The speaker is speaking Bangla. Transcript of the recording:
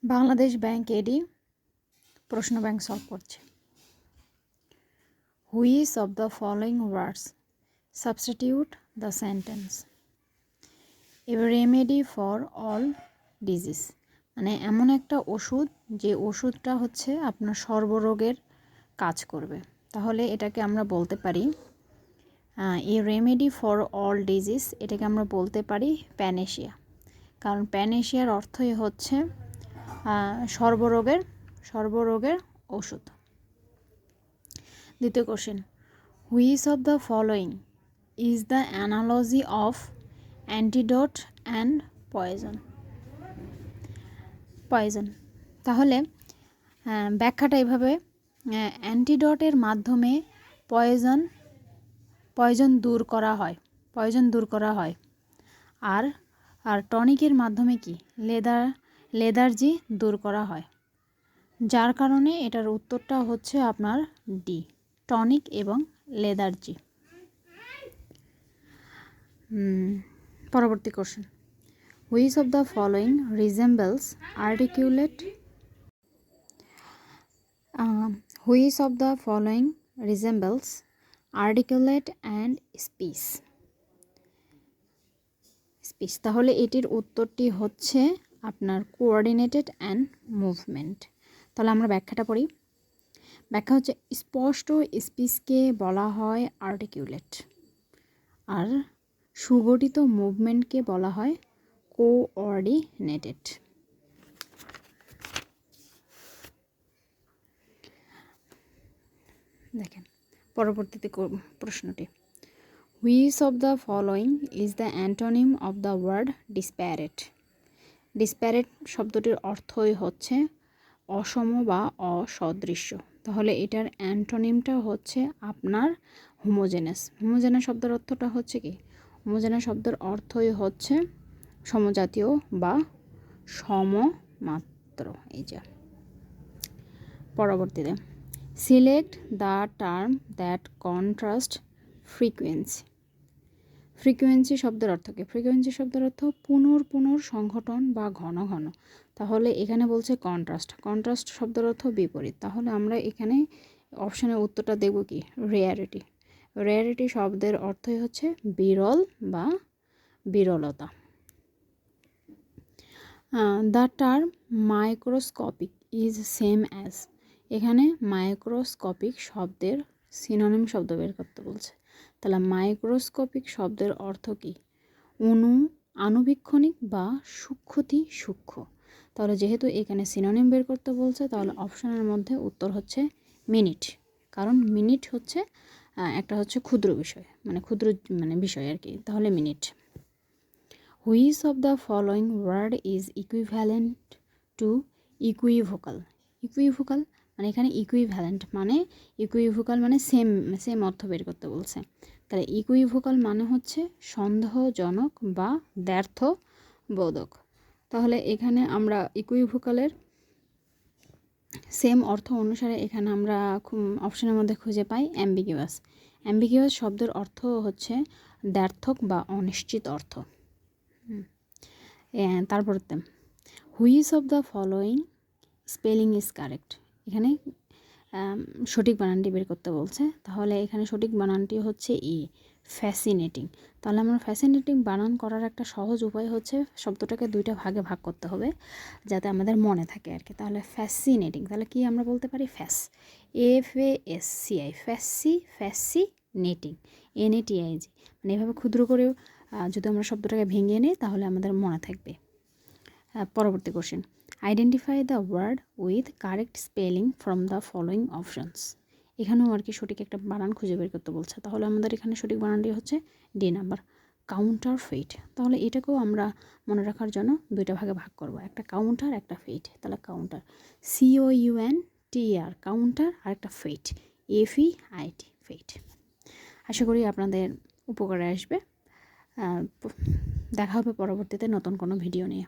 বাংলাদেশ ব্যাংক এডি প্রশ্ন ব্যাংক সলভ করছে। Which of the following words substitute the sentence A remedy for all disease, মানে এমন একটা ওষুধ যে ওষুধটা হচ্ছে আপনার সর্বরোগের কাজ করবে। তাহলে এটাকে আমরা বলতে পারি এ রেমেডি ফর অল ডিজিজ, এটাকে আমরা বলতে পারি প্যানেশিয়া। কারণ প্যানেশিয়ার অর্থই হচ্ছে সর্বরোগের ওষুধ। দ্বিতীয় question, which of the following is the analogy of antidote and poison. তাহলে ব্যাখ্যাটা এইভাবে, অ্যান্টিডোটের মাধ্যমে পয়জন দূর করা হয় আর টনিকের মাধ্যমে কি লেদার্জি দূর করা হয়। যার কারণে এটার উত্তরটা হচ্ছে আপনার ডি, টনিক এবং লেদার্জি। পরবর্তী question, which of the following resembles articulate and speech. তাহলে এটির উত্তরটি হচ্ছে আপনার কোঅর্ডিনেটেড অ্যান্ড মুভমেন্ট। তাহলে আমরা ব্যাখ্যাটা পড়ি। ব্যাখ্যা হচ্ছে স্পষ্ট স্পিচকে বলা হয় আর্টিকুলেট, আর সুগঠিত মুভমেন্টকে বলা হয় কোঅর্ডিনেটেড। দেখেন পরবর্তীতে প্রশ্নটি, which of the following is the antonym of the word disparate. Disparate শব্দটির অর্থই হচ্ছে অসম বা অসদৃশ্য। তাহলে এটার অ্যান্টোনিমটা হচ্ছে আপনার হোমোজেনাস। হোমোজেনাস শব্দের অর্থটা হচ্ছে কি? হোমোজেনাস শব্দের অর্থই হচ্ছে সমজাতীয় বা সমমাত্র। এই যে পরবর্তীতে, select the term that contrast frequency. Frequency শব্দের অর্থ কি? ফ্রিকোয়েন্সি শব্দের অর্থ পুনর সংঘটন বা ঘন ঘন। তাহলে এখানে বলছে কন্ট্রাস্ট শব্দের অর্থ বিপরীত। তাহলে আমরা এখানে অপশানের উত্তরটা দেখব কি? রেয়ারিটি শব্দের অর্থই হচ্ছে বিরল বা বিরলতা। The term microscopic is same as. এখানে মাইক্রোস্কোপিক শব্দের সিনোনিম শব্দ বের করতে বলছে। তাহলে মাইক্রোস্কোপিক শব্দের অর্থ কি? আণুবীক্ষণিক বা সূক্ষ্ম। তাহলে যেহেতু এখানে সিনোনিম বের করতে বলছে, তাহলে অপশনের মধ্যে উত্তর হচ্ছে মিনিট। কারণ মিনিট হচ্ছে একটা হচ্ছে ক্ষুদ্র বিষয়, মানে বিষয় আর কি। তাহলে minute. Which of the following word is equivalent to equivocal. Equivocal মানে এখানে ইকুইভ্যালেন্ট মানে সেম অর্থ বের করতে বলছে। তাহলে ইকুইভোকাল মানে হচ্ছে সন্দেহজনক বা দ্ব্যর্থবোধক। তাহলে এখানে আমরা ইকুইভোকালের সেম অর্থ অনুসারে এখানে আমরা অপশনের মধ্যে খুঁজে পাই অ্যাম্বিগিউয়াস। অ্যাম্বিগিউয়াস শব্দের অর্থ হচ্ছে দ্ব্যর্থক বা অনিশ্চিত অর্থ। তারপরতে, which of the following spelling is correct. এখানে সঠিক বানানটি বের করতে বলছে। তাহলে এখানে সঠিক বানানটি হচ্ছে ফ্যাসিনেটিং। তাহলে আমরা ফ্যাসিনেটিং বানান করার একটা সহজ উপায় হচ্ছে শব্দটাকে দুইটা ভাগে ভাগ করতে হবে যাতে আমাদের মনে থাকে আর কি। তাহলে ফ্যাসিনেটিং, তাহলে কি আমরা বলতে পারি? FASCI, fascinating, NATIG। মানে এভাবে ক্ষুদ্র করেও যদি আমরা শব্দটাকে ভেঙে নিই তাহলে আমাদের মনে থাকবে। পরবর্তী question, identify the word with correct spelling from the following options. এখানেও আর কি সঠিক একটা বানান খুঁজে বের করতে বলছে। তাহলে আমাদের এখানে সঠিক বানানটি হচ্ছে ডি নাম্বার, কাউন্টারফেইট। তাহলে এটাকেও আমরা মনে রাখার জন্য দুইটা ভাগে ভাগ করব, একটা কাউন্টার একটা ফেইট। তাহলে কাউন্টার COUNTER কাউন্টার, আর একটা ফেইট FEIT ফেইট। আশা করি আপনাদের উপকারে আসবে। দেখা হবে পরবর্তীতে নতুন কোনো ভিডিও নিয়ে।